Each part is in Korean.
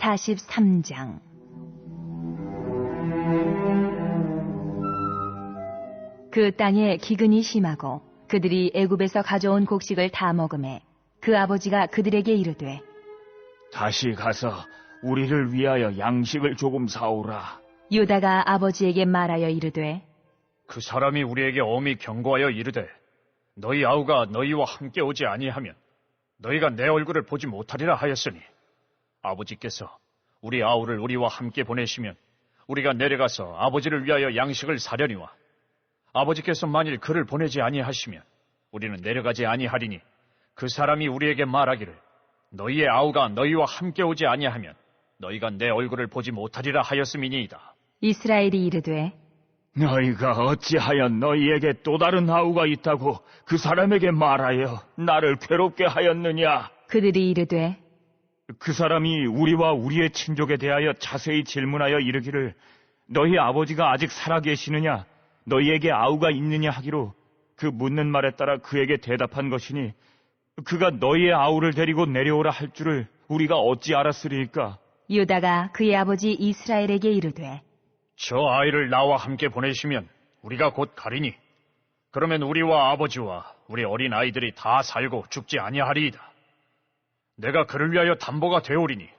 43장. 그 땅에 기근이 심하고 그들이 애굽에서 가져온 곡식을 다 먹음에 그 아버지가 그들에게 이르되 다시 가서 우리를 위하여 양식을 조금 사오라. 유다가 아버지에게 말하여 이르되 그 사람이 우리에게 엄히 경고하여 이르되 너희 아우가 너희와 함께 오지 아니하면 너희가 내 얼굴을 보지 못하리라 하였으니 아버지께서 우리 아우를 우리와 함께 보내시면 우리가 내려가서 아버지를 위하여 양식을 사려니와 아버지께서 만일 그를 보내지 아니하시면 우리는 내려가지 아니하리니 그 사람이 우리에게 말하기를 너희의 아우가 너희와 함께 오지 아니하면 너희가 내 얼굴을 보지 못하리라 하였음이니이다. 이스라엘이 이르되 너희가 어찌하여 너희에게 또 다른 아우가 있다고 그 사람에게 말하여 나를 괴롭게 하였느냐? 그들이 이르되 그 사람이 우리와 우리의 친족에 대하여 자세히 질문하여 이르기를 너희 아버지가 아직 살아계시느냐? 너희에게 아우가 있느냐 하기로 그 묻는 말에 따라 그에게 대답한 것이니 그가 너희의 아우를 데리고 내려오라 할 줄을 우리가 어찌 알았으리이까? 유다가 그의 아버지 이스라엘에게 이르되 저 아이를 나와 함께 보내시면 우리가 곧 가리니 그러면 우리와 아버지와 우리 어린 아이들이 다 살고 죽지 아니하리이다. 내가 그를 위하여 담보가 되오리니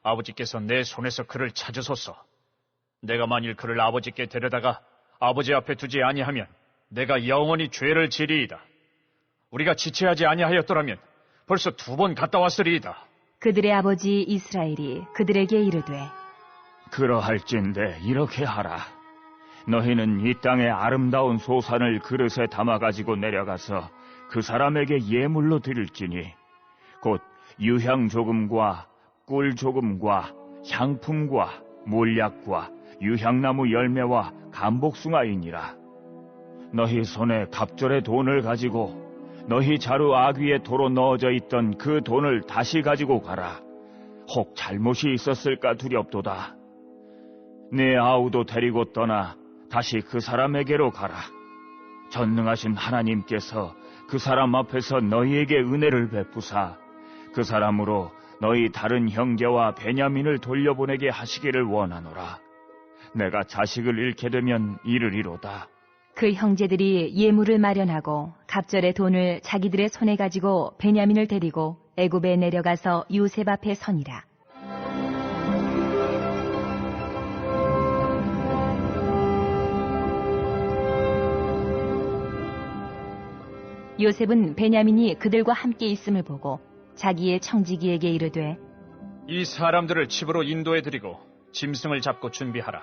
아버지께서 내 손에서 그를 찾으소서. 내가 만일 그를 아버지께 데려다가 아버지 앞에 두지 아니하면 내가 영원히 죄를 지리이다. 우리가 지체하지 아니하였더라면 벌써 2번 갔다 왔으리이다. 그들의 아버지 이스라엘이 그들에게 이르되 그러할진대 이렇게 하라. 너희는 이 땅의 아름다운 소산을 그릇에 담아가지고 내려가서 그 사람에게 예물로 드릴지니 곧 유향 조금과 꿀 조금과 향품과 몰약과 유향나무 열매와 감복숭아이니라. 너희 손에 갑절의 돈을 가지고 너희 자루 아귀에 도로 넣어져 있던 그 돈을 다시 가지고 가라. 혹 잘못이 있었을까 두렵도다. 네 아우도 데리고 떠나 다시 그 사람에게로 가라. 전능하신 하나님께서 그 사람 앞에서 너희에게 은혜를 베푸사 그 사람으로 너희 다른 형제와 베냐민을 돌려보내게 하시기를 원하노라. 내가 자식을 잃게 되면 이르리로다. 그 형제들이 예물을 마련하고 갑절의 돈을 자기들의 손에 가지고 베냐민을 데리고 애굽에 내려가서 요셉 앞에 서니라. 요셉은 베냐민이 그들과 함께 있음을 보고 자기의 청지기에게 이르되 이 사람들을 집으로 인도해드리고 짐승을 잡고 준비하라.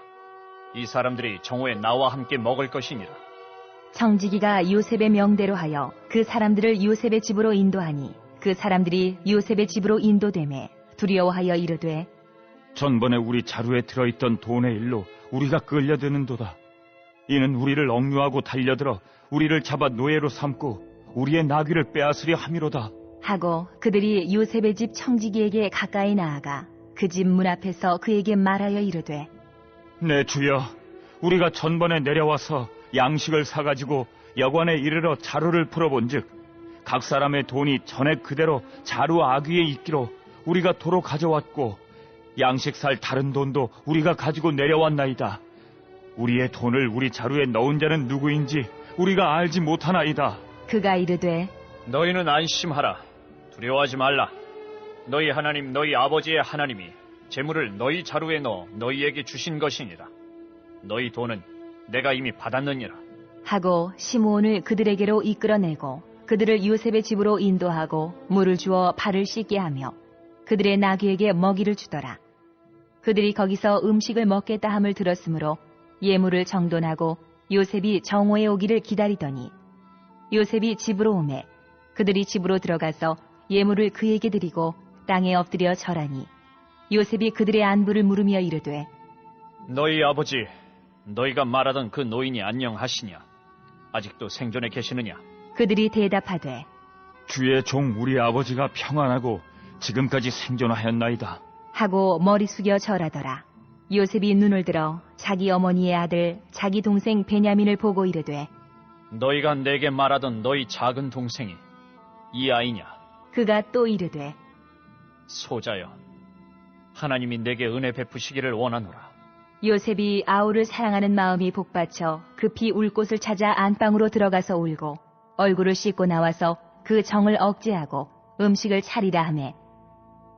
이 사람들이 정오에 나와 함께 먹을 것이니라. 청지기가 요셉의 명대로 하여 그 사람들을 요셉의 집으로 인도하니 그 사람들이 요셉의 집으로 인도되매 두려워하여 이르되 전번에 우리 자루에 들어있던 돈의 일로 우리가 끌려드는도다. 이는 우리를 억류하고 달려들어 우리를 잡아 노예로 삼고 우리의 나귀를 빼앗으려 함이로다. 하고 그들이 요셉의 집 청지기에게 가까이 나아가 그 집 문 앞에서 그에게 말하여 이르되 네 주여, 우리가 전번에 내려와서 양식을 사가지고 여관에 이르러 자루를 풀어본즉 각 사람의 돈이 전에 그대로 자루 아귀에 있기로 우리가 도로 가져왔고 양식 살 다른 돈도 우리가 가지고 내려왔나이다. 우리의 돈을 우리 자루에 넣은 자는 누구인지 우리가 알지 못하나이다. 그가 이르되 너희는 안심하라. 두려워하지 말라. 너희 하나님 너희 아버지의 하나님이 재물을 너희 자루에 넣어 너희에게 주신 것이니라. 너희 돈은 내가 이미 받았느니라. 하고 시므온을 그들에게로 이끌어내고 그들을 요셉의 집으로 인도하고 물을 주어 발을 씻게 하며 그들의 나귀에게 먹이를 주더라. 그들이 거기서 음식을 먹겠다 함을 들었으므로 예물을 정돈하고 요셉이 정오에 오기를 기다리더니 요셉이 집으로 오매 그들이 집으로 들어가서 예물을 그에게 드리고 땅에 엎드려 절하니 요셉이 그들의 안부를 물으며 이르되 너희 아버지 너희가 말하던 그 노인이 안녕하시냐? 아직도 생존해 계시느냐? 그들이 대답하되 주의 종 우리 아버지가 평안하고 지금까지 생존하였나이다. 하고 머리 숙여 절하더라. 요셉이 눈을 들어 자기 어머니의 아들 자기 동생 베냐민을 보고 이르되 너희가 내게 말하던 너희 작은 동생이 이 아이냐? 그가 또 이르되 소자여, 하나님이 내게 은혜 베푸시기를 원하노라. 요셉이 아우를 사랑하는 마음이 복받쳐 급히 울 곳을 찾아 안방으로 들어가서 울고 얼굴을 씻고 나와서 그 정을 억제하고 음식을 차리라 하매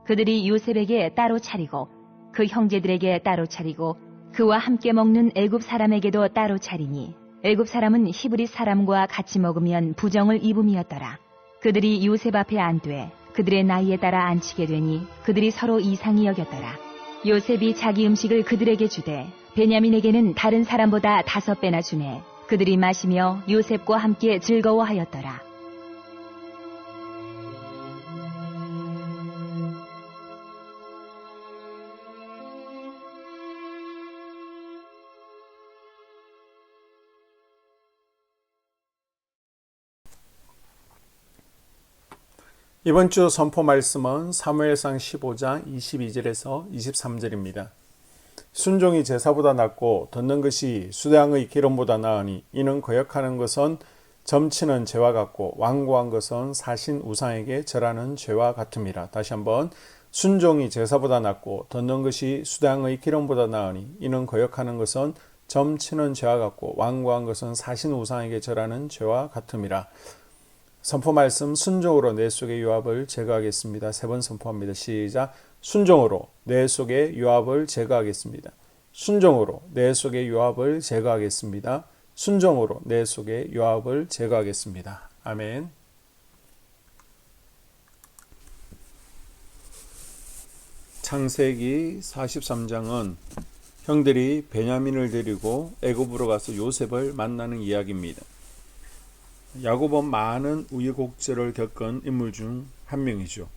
그들이 요셉에게 따로 차리고 그 형제들에게 따로 차리고 그와 함께 먹는 애굽 사람에게도 따로 차리니 애굽 사람은 히브리 사람과 같이 먹으면 부정을 입음이었더라. 그들이 요셉 앞에 앉되 그들의 나이에 따라 앉히게 되니 그들이 서로 이상히 여겼더라. 요셉이 자기 음식을 그들에게 주되 베냐민에게는 다른 사람보다 5배나 주매 그들이 마시며 요셉과 함께 즐거워하였더라. 이번 주 선포 말씀은 사무엘상 15장 22절에서 23절입니다. 순종이 제사보다 낫고 듣는 것이 수량의 기름보다 나으니 이는 거역하는 것은 점치는 죄와 같고 완고한 것은 사신 우상에게 절하는 죄와 같음이라. 다시 한번 순종이 제사보다 낫고 듣는 것이 수량의 기름보다 나으니 이는 거역하는 것은 점치는 죄와 같고 완고한 것은 사신 우상에게 절하는 죄와 같음이라. 선포 말씀 순종으로 내 속의 유압을 제거하겠습니다. 3번 선포합니다. 시작. 순종으로 내 속의 유압을 제거하겠습니다. 순종으로 내 속의 유압을 제거하겠습니다. 순종으로 내 속의 유압을 제거하겠습니다. 아멘. 창세기 43장은 형들이 베냐민을 데리고 애굽으로 가서 요셉을 만나는 이야기입니다. 야곱은 많은 우여곡절을 겪은 인물 중 한 명이죠.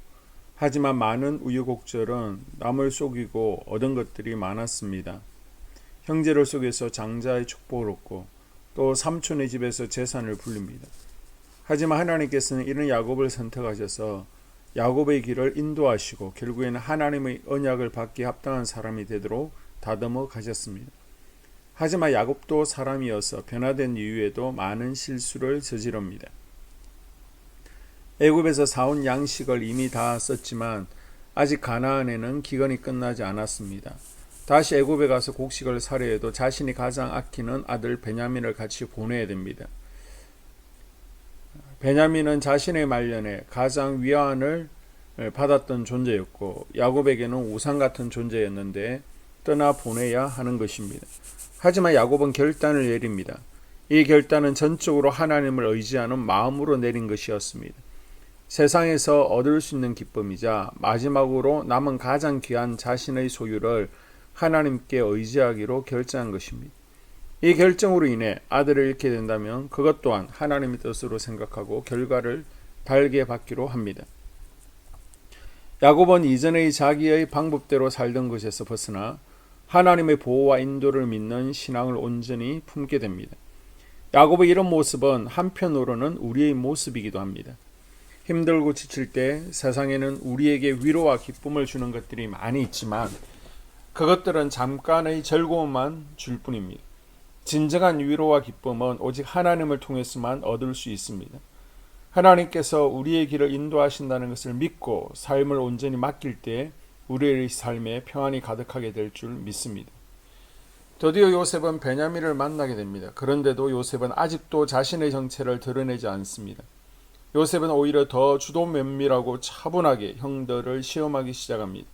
하지만 많은 우여곡절은 남을 속이고 얻은 것들이 많았습니다. 형제를 속여서 장자의 축복을 얻고 또 삼촌의 집에서 재산을 불립니다. 하지만 하나님께서는 이런 야곱을 선택하셔서 야곱의 길을 인도하시고 결국에는 하나님의 언약을 받기에 합당한 사람이 되도록 다듬어 가셨습니다. 하지만 야곱도 사람이어서 변화된 이후에도 많은 실수를 저지릅니다. 애굽에서 사온 양식을 이미 다 썼지만 아직 가나안에는 기근이 끝나지 않았습니다. 다시 애굽에 가서 곡식을 사려 해도 자신이 가장 아끼는 아들 베냐민을 같이 보내야 됩니다. 베냐민은 자신의 말년에 가장 위안을 받았던 존재였고 야곱에게는 우상 같은 존재였는데 떠나 보내야 하는 것입니다. 하지만 야곱은 결단을 내립니다. 이 결단은 전적으로 하나님을 의지하는 마음으로 내린 것이었습니다. 세상에서 얻을 수 있는 기쁨이자 마지막으로 남은 가장 귀한 자신의 소유를 하나님께 의지하기로 결정한 것입니다. 이 결정으로 인해 아들을 잃게 된다면 그것 또한 하나님의 뜻으로 생각하고 결과를 달게 받기로 합니다. 야곱은 이전의 자기의 방법대로 살던 것에서 벗어나 하나님의 보호와 인도를 믿는 신앙을 온전히 품게 됩니다. 야곱의 이런 모습은 한편으로는 우리의 모습이기도 합니다. 힘들고 지칠 때 세상에는 우리에게 위로와 기쁨을 주는 것들이 많이 있지만 그것들은 잠깐의 즐거움만 줄 뿐입니다. 진정한 위로와 기쁨은 오직 하나님을 통해서만 얻을 수 있습니다. 하나님께서 우리의 길을 인도하신다는 것을 믿고 삶을 온전히 맡길 때 우리의 삶에 평안이 가득하게 될 줄 믿습니다. 드디어 요셉은 베냐민을 만나게 됩니다. 그런데도 요셉은 아직도 자신의 정체를 드러내지 않습니다. 요셉은 오히려 더 주도 면밀하고 차분하게 형들을 시험하기 시작합니다.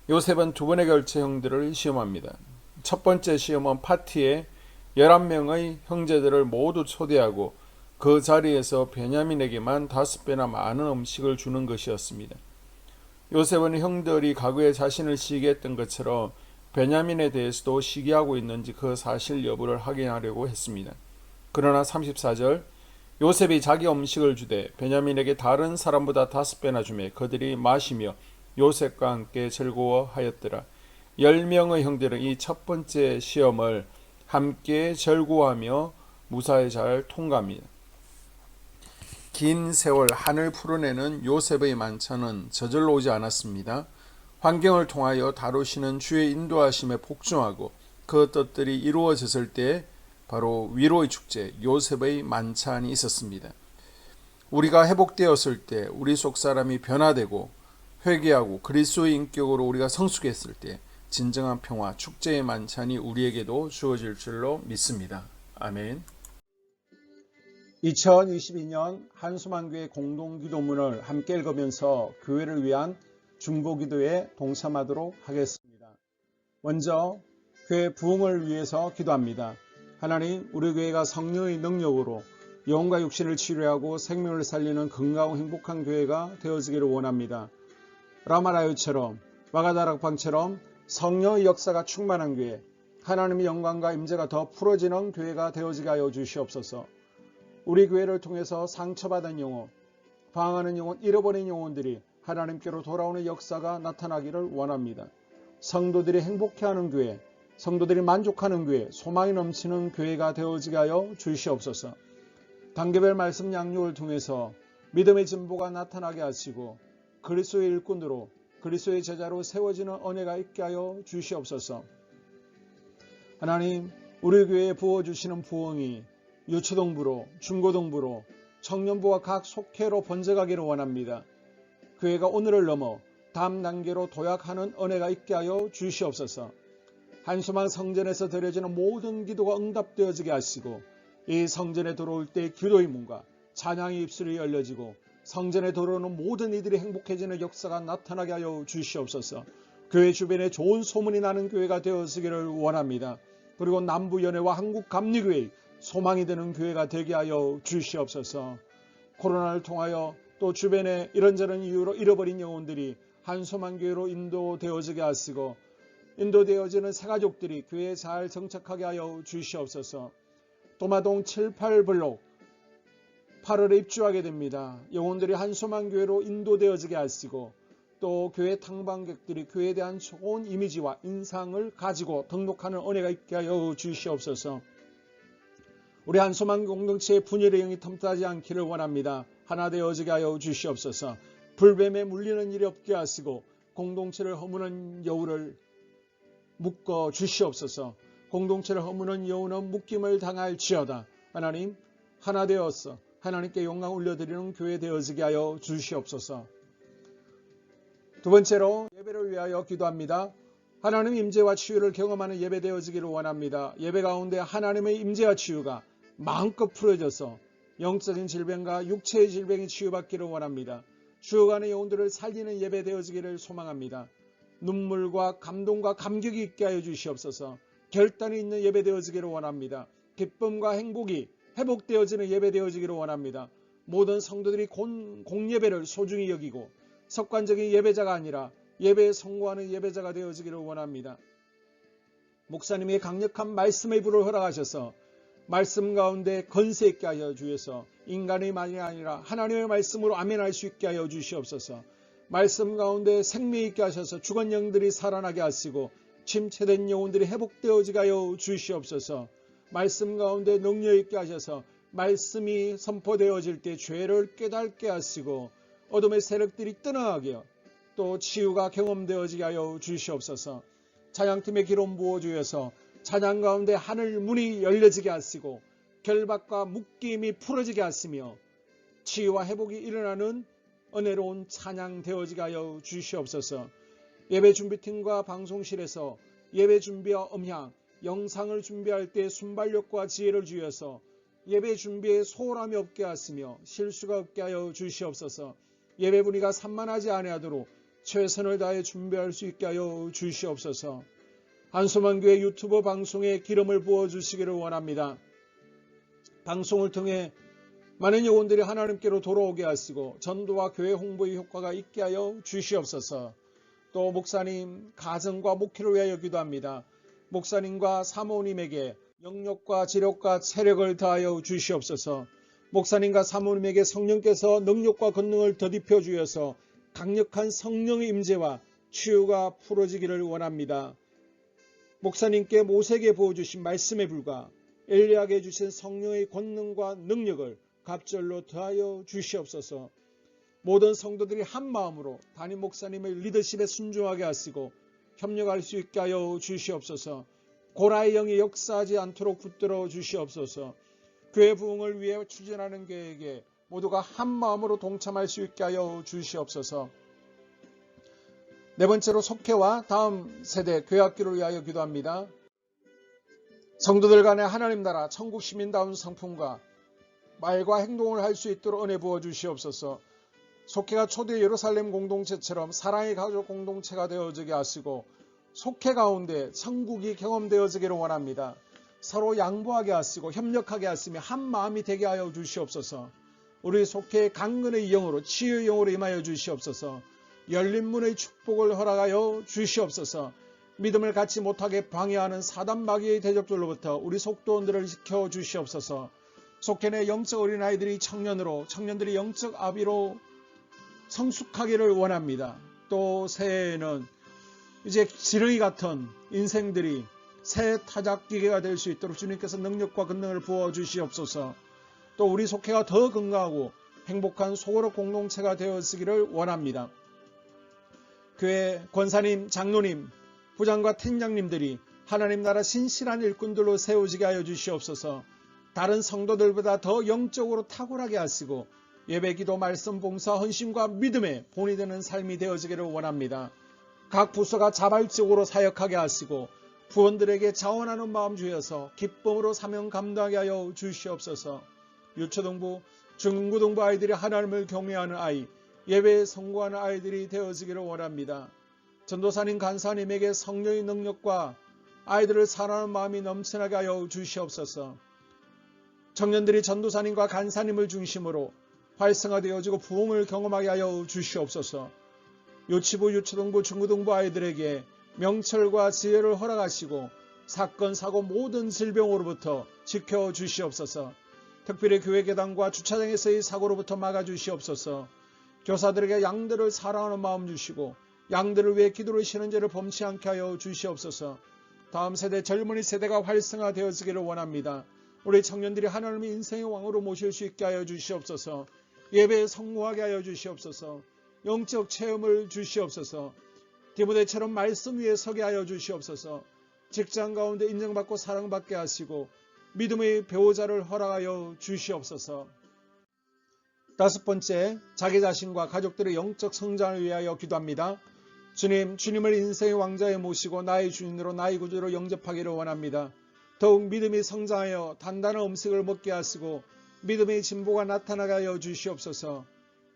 요셉은 2번에 걸쳐 형들을 시험합니다. 첫 번째 시험은 파티에 11명의 형제들을 모두 초대하고 그 자리에서 베냐민에게만 5배나 많은 음식을 주는 것이었습니다. 요셉은 형들이 과거에 자신을 시기했던 것처럼 베냐민에 대해서도 시기하고 있는지 그 사실 여부를 확인하려고 했습니다. 그러나 34절 요셉이 자기 음식을 주되 베냐민에게 다른 사람보다 5배나 주매 그들이 마시며 요셉과 함께 즐거워하였더라. 10명의 형들은 이 첫 번째 시험을 함께 즐거워하며 무사히 잘 통과합니다. 긴 세월 한을 풀어내는 요셉의 만찬은 저절로 오지 않았습니다. 환경을 통하여 다루시는 주의 인도하심에 복종하고 그 뜻들이 이루어졌을 때 바로 위로의 축제 요셉의 만찬이 있었습니다. 우리가 회복되었을 때 우리 속 사람이 변화되고 회개하고 그리스도의 인격으로 우리가 성숙했을 때 진정한 평화, 축제의 만찬이 우리에게도 주어질 줄로 믿습니다. 아멘. 2022년 한수만교회 공동기도문을 함께 읽으면서 교회를 위한 중보기도에 동참하도록 하겠습니다. 먼저 교회 부흥을 위해서 기도합니다. 하나님, 우리 교회가 성령의 능력으로 영과 육신을 치료하고 생명을 살리는 건강하고 행복한 교회가 되어지기를 원합니다. 라마라유처럼 마가다락방처럼 성령의 역사가 충만한 교회, 하나님의 영광과 임재가 더 풀어지는 교회가 되어지게 하여 주시옵소서. 우리 교회를 통해서 상처받은 영혼, 방황하는 영혼, 잃어버린 영혼들이 하나님께로 돌아오는 역사가 나타나기를 원합니다. 성도들이 행복해하는 교회, 성도들이 만족하는 교회, 소망이 넘치는 교회가 되어지게 하여 주시옵소서. 단계별 말씀 양육을 통해서 믿음의 진보가 나타나게 하시고 그리스도의 일꾼으로 그리스도의 제자로 세워지는 은혜가 있게 하여 주시옵소서. 하나님, 우리 교회에 부어주시는 부흥이 유초동부로, 중고동부로, 청년부와 각 속회로 번져가기를 원합니다. 교회가 오늘을 넘어 다음 단계로 도약하는 은혜가 있게 하여 주시옵소서. 한수만 성전에서 드려지는 모든 기도가 응답되어지게 하시고 이 성전에 들어올 때 기도의 문과 찬양의 입술이 열려지고 성전에 들어오는 모든 이들이 행복해지는 역사가 나타나게 하여 주시옵소서. 교회 주변에 좋은 소문이 나는 교회가 되어지기를 원합니다. 그리고 남부연회와 한국감리교회의 소망이 되는 교회가 되게 하여 주시옵소서. 코로나를 통하여 또 주변에 이런저런 이유로 잃어버린 영혼들이 한소만교회로 인도되어지게 하시고 인도되어지는 새가족들이 교회에 잘 정착하게 하여 주시옵소서. 도마동 7, 8블록 8월에 입주하게 됩니다. 영혼들이 한소만교회로 인도되어지게 하시고 또 교회 탕방객들이 교회에 대한 좋은 이미지와 인상을 가지고 등록하는 은혜가 있게 하여 주시옵소서. 우리 한소만 공동체의 분열의 영이 틈타지 않기를 원합니다. 하나 되어지게 하여 주시옵소서. 불뱀에 물리는 일이 없게 하시고 공동체를 허무는 여우를 묶어 주시옵소서. 공동체를 허무는 여우는 묶임을 당할지어다. 하나님, 하나 되어서 하나님께 영광 올려드리는 교회 되어지게 하여 주시옵소서. 두 번째로 예배를 위하여 기도합니다. 하나님 임재와 치유를 경험하는 예배 되어지기를 원합니다. 예배 가운데 하나님의 임재와 치유가 마음껏 풀어져서 영적인 질병과 육체의 질병이 치유받기를 원합니다. 죽어가는 영혼들을 살리는 예배 되어지기를 소망합니다. 눈물과 감동과 감격이 있게 하여 주시옵소서. 결단이 있는 예배 되어지기를 원합니다. 기쁨과 행복이 회복되어지는 예배 되어지기를 원합니다. 모든 성도들이 공예배를 소중히 여기고 석관적인 예배자가 아니라 예배에 성공하는 예배자가 되어지기를 원합니다. 목사님의 강력한 말씀의 불을 허락하셔서 말씀 가운데 건세 있게 하여 주셔서 인간의 말이 아니라 하나님의 말씀으로 아멘할 수 있게 하여 주시옵소서. 말씀 가운데 생명 있게 하셔서 죽은 영들이 살아나게 하시고 침체된 영혼들이 회복되어지게 하여 주시옵소서. 말씀 가운데 능력 있게 하셔서 말씀이 선포되어질 때 죄를 깨닫게 하시고 어둠의 세력들이 떠나가게 또 치유가 경험되어지게 하여 주시옵소서. 찬양팀의 기름 부어주셔서 찬양 가운데 하늘 문이 열려지게 하시고 결박과 묶임이 풀어지게 하시며 치유와 회복이 일어나는 은혜로운 찬양 되어지게 하여 주시옵소서. 예배 준비팀과 방송실에서 예배 준비와 음향, 영상을 준비할 때 순발력과 지혜를 주셔서 예배 준비에 소홀함이 없게 하시며 실수가 없게 하여 주시옵소서. 예배 분위기가 산만하지 아니하도록 최선을 다해 준비할 수 있게 하여 주시옵소서. 한소만교회 유튜브 방송에 기름을 부어주시기를 원합니다. 방송을 통해 많은 영혼들이 하나님께로 돌아오게 하시고 전도와 교회 홍보의 효과가 있게 하여 주시옵소서. 또 목사님 가정과 목회를 위하여 기도합니다. 목사님과 사모님에게 영력과 지력과 체력을 다하여 주시옵소서. 목사님과 사모님에게 성령께서 능력과 권능을 더딥혀 주셔서 강력한 성령의 임재와 치유가 풀어지기를 원합니다. 목사님께 모세에게 부어주신 말씀에 불과 엘리야에게 주신 성령의 권능과 능력을 갑절로 더하여 주시옵소서. 모든 성도들이 한 마음으로 담임 목사님의 리더십에 순종하게 하시고 협력할 수 있게 하여 주시옵소서. 고라의 영이 역사하지 않도록 붙들어 주시옵소서. 교회 부흥을 위해 추진하는 교회에게 모두가 한 마음으로 동참할 수 있게 하여 주시옵소서. 네 번째로 속회와 다음 세대 교회학교를 위하여 기도합니다. 성도들 간의 하나님 나라 천국 시민다운 성품과 말과 행동을 할 수 있도록 은혜 부어 주시옵소서. 속회가 초대 예루살렘 공동체처럼 사랑의 가족 공동체가 되어지게 하시고 속회 가운데 천국이 경험되어지기를 원합니다. 서로 양보하게 하시고 협력하게 하시며 한 마음이 되게 하여 주시옵소서. 우리 속회의 강건의 영으로 치유의 영으로 임하여 주시옵소서. 열린 문의 축복을 허락하여 주시옵소서. 믿음을 갖지 못하게 방해하는 사단 마귀의 대적들로부터 우리 속도원들을 지켜 주시옵소서. 속회 내 영적 어린아이들이 청년들이 영적 아비로 성숙하기를 원합니다. 또 새해에는 이제 지렁이 같은 인생들이 새 타작기계가 될 수 있도록 주님께서 능력과 권능을 부어 주시옵소서. 또 우리 속회가 더 건강하고 행복한 소그룹 공동체가 되어지기를 원합니다. 교회 권사님, 장로님, 부장과 팀장님들이 하나님 나라 신실한 일꾼들로 세워지게 하여 주시옵소서. 다른 성도들보다 더 영적으로 탁월하게 하시고 예배기도 말씀 봉사 헌신과 믿음에 본이 되는 삶이 되어지기를 원합니다. 각 부서가 자발적으로 사역하게 하시고 부원들에게 자원하는 마음 주여서 기쁨으로 사명 감당하게 하여 주시옵소서. 유초등부, 중고등부 아이들이 하나님을 경외하는 아이, 예배에 성공하는 아이들이 되어지기를 원합니다. 전도사님, 간사님에게 성령의 능력과 아이들을 사랑하는 마음이 넘쳐나게 하여 주시옵소서. 청년들이 전도사님과 간사님을 중심으로 활성화되어지고 부흥을 경험하게 하여 주시옵소서. 유치부, 유초등부, 중고등부 아이들에게 명철과 지혜를 허락하시고 사건, 사고 모든 질병으로부터 지켜주시옵소서. 특별히 교회 계단과 주차장에서의 사고로부터 막아주시옵소서. 교사들에게 양들을 사랑하는 마음 주시고 양들을 위해 기도를 쉬는 죄를 범치 않게 하여 주시옵소서. 다음 세대 젊은이 세대가 활성화되어지기를 원합니다. 우리 청년들이 하나님의 인생의 왕으로 모실 수 있게 하여 주시옵소서. 예배에 성공하게 하여 주시옵소서. 영적 체험을 주시옵소서. 디모데처럼 말씀 위에 서게 하여 주시옵소서. 직장 가운데 인정받고 사랑받게 하시고 믿음의 배우자를 허락하여 주시옵소서. 다섯 번째, 자기 자신과 가족들의 영적 성장을 위하여 기도합니다. 주님을 인생의 왕자에 모시고 나의 주인으로 나의 구주로 영접하기를 원합니다. 더욱 믿음이 성장하여 단단한 음식을 먹게 하시고 믿음의 진보가 나타나게 하여 주시옵소서.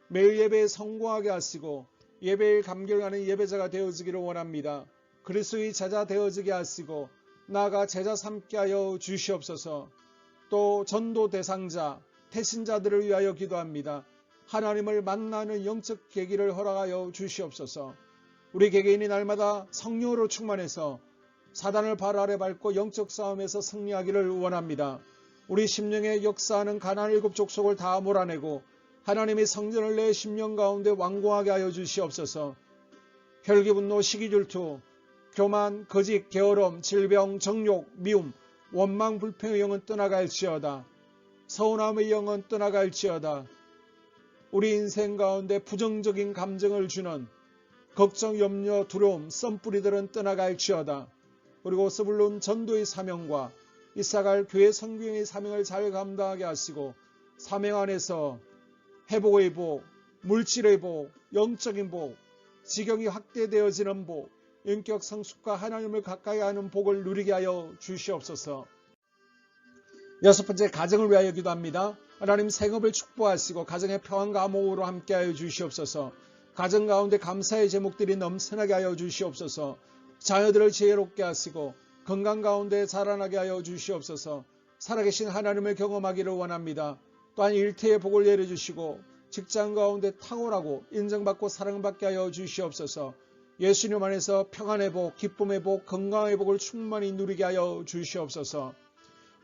매일 예배에 성공하게 하시고 예배에 감격하는 예배자가 되어지기를 원합니다. 그리스도의 제자 되어지게 하시고 나아가 제자 삼게 하여 주시옵소서. 또 전도 대상자, 태신자들을 위하여 기도합니다. 하나님을 만나는 영적 계기를 허락하여 주시옵소서. 우리 개개인이 날마다 성령으로 충만해서 사단을 발 아래 밟고 영적 싸움에서 승리하기를 원합니다. 우리 심령에 역사하는 가나안 7 족속을 다 몰아내고 하나님의 성전을 내 심령 가운데 완공하게 하여 주시옵소서. 혈기, 분노, 시기, 질투, 교만, 거짓, 게으름, 질병, 정욕, 미움, 원망, 불평의 영은 떠나갈지어다. 서운함의 영은 떠나갈지어다. 우리 인생 가운데 부정적인 감정을 주는 걱정, 염려, 두려움, 썸뿌리들은 떠나갈지어다. 그리고 스불론 전도의 사명과 이사갈 교회 성경의 사명을 잘 감당하게 하시고 사명 안에서 회복의 복, 물질의 복, 영적인 복, 지경이 확대되어지는 복, 인격 성숙과 하나님을 가까이 하는 복을 누리게 하여 주시옵소서. 여섯 번째, 가정을 위하여 기도합니다. 하나님 생업을 축복하시고 가정의 평안과 암호로 함께하여 주시옵소서. 가정 가운데 감사의 제목들이 넘쳐나게 하여 주시옵소서. 자녀들을 지혜롭게 하시고 건강 가운데 자라나게 하여 주시옵소서. 살아계신 하나님을 경험하기를 원합니다. 또한 일태의 복을 내려주시고 직장 가운데 탁월하고 인정받고 사랑받게 하여 주시옵소서. 예수님 안에서 평안의 복, 기쁨의 복, 건강의 복을 충만히 누리게 하여 주시옵소서.